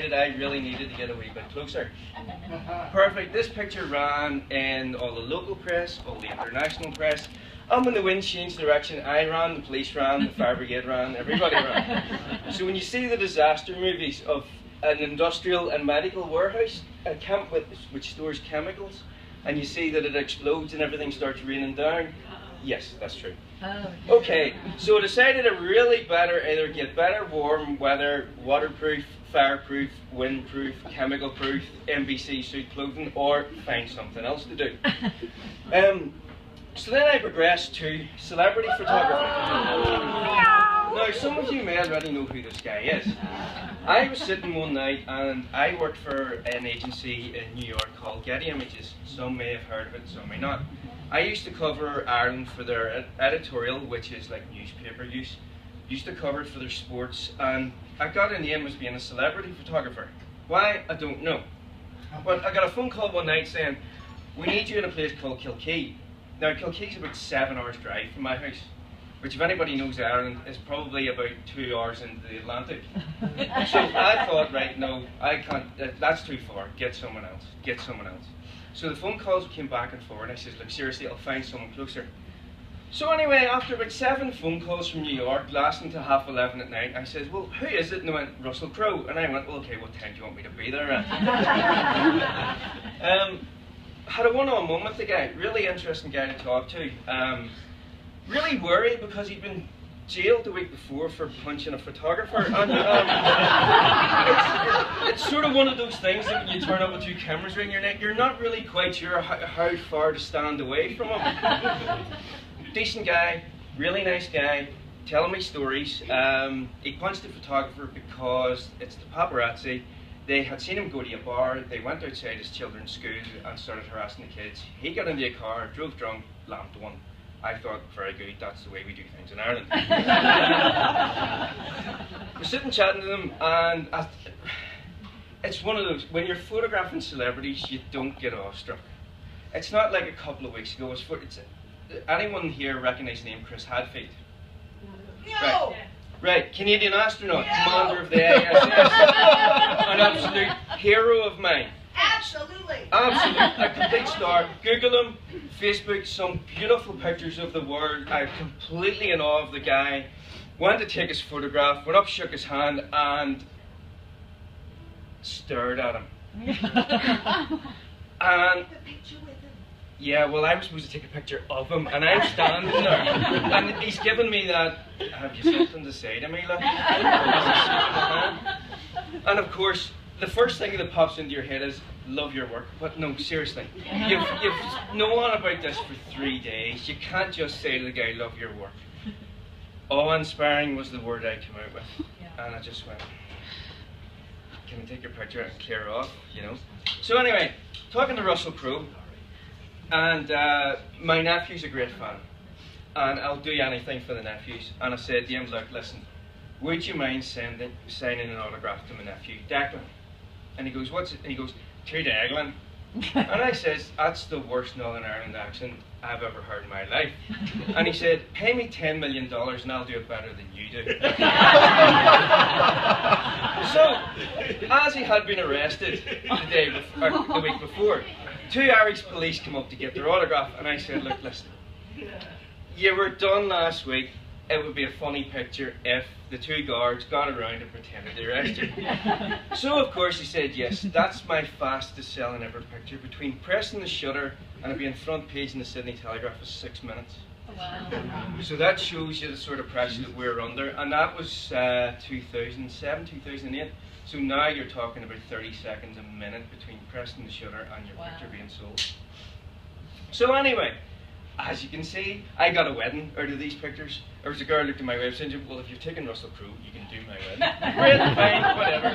decided I really needed to get a wee bit closer. Perfect. This picture ran in all the local press, all the international press. When the wind changed direction, I ran, the police ran, the fire brigade ran, everybody ran. So when you see the disaster movies of an industrial and medical warehouse, a camp which stores chemicals, and you see that it explodes and everything starts raining down, yes, that's true. Okay, so I decided to really better either get better warm weather, waterproof, fireproof, windproof, chemical proof, NBC suit clothing, or find something else to do. So then I progressed to celebrity photography. Now, some of you may already know who this guy is. I was sitting one night and I worked for an agency in New York called Getty Images. Some may have heard of it, some may not. I used to cover Ireland for their editorial, which is like newspaper use. Used to cover it for their sports, and I got in the end was being a celebrity photographer. Why? I don't know. But I got a phone call one night saying, we need you in a place called Kilkee. Now, Kilkee's about 7 hours drive from my house, which if anybody knows Ireland is probably about 2 hours into the Atlantic. So I thought, right, no, I can't, that's too far, get someone else, get someone else. So the phone calls came back and forth, and I said, look, seriously, I'll find someone closer. So anyway, after about 7 phone calls from New York, lasting to 11:30 at night, I said, well, who is it? And they went, Russell Crowe. And I went, well, okay, what time do you want me to be there at? Had a one-on-one with the guy, really interesting guy to talk to. Really worried because he'd been jailed the week before for punching a photographer. And it's sort of one of those things that when you turn up with 2 cameras around your neck, you're not really quite sure how far to stand away from him. Decent guy, really nice guy, telling me stories. He punched the photographer because it's the paparazzi. They had seen him go to a bar, they went outside his children's school and started harassing the kids. He got into a car, drove drunk, lamped one. I thought, very good, that's the way we do things in Ireland. We're sitting chatting to them, and it's one of those, when you're photographing celebrities, you don't get awestruck. It's not like a couple of weeks ago. Anyone here recognise the name Chris Hadfield? No! Right, Canadian astronaut, commander of the ISS, an absolute hero of mine. Absolutely. Absolutely, a complete star. Google him, Facebook, some beautiful pictures of the world. I'm completely in awe of the guy. Went to take his photograph, went up, shook his hand, and stared at him. And yeah, well, I was supposed to take a picture of him, and I'm standing there, and he's giving me that, have you something to say to me, like? And of course, the first thing that pops into your head is, love your work. But no, seriously, you've known about this for 3 days. You can't just say to the guy, love your work. Awe-inspiring was the word I came out with, and I just went, can I take your picture and clear off, you know? So anyway, talking to Russell Crowe, and my nephew's a great fan, and I'll do anything for the nephews. And I said to him, look, listen, would you mind signing an autograph to my nephew, Declan? And he goes, what's it? And he goes, to Declan. And I says, that's the worst Northern Ireland accent I've ever heard in my life. And he said, pay me $10 million and I'll do it better than you do. So, as he had been arrested the week before, 2 Irish police come up to get their autograph, and I said, look, listen, you were done last week. It would be a funny picture if the 2 guards got around and pretended to arrest you. So of course he said, yes, that's my fastest selling ever picture. Between pressing the shutter and it being front page in the Sydney Telegraph was 6 minutes. Wow. So that shows you the sort of pressure that we're under, and that was 2007, 2008. So now you're talking about 30 seconds a minute between pressing the shutter and your picture being sold. So anyway, as you can see, I got a wedding out of these pictures. There was a girl who looked at my website and said, well, if you've taken Russell Crowe, you can do my wedding. Great, fine, whatever.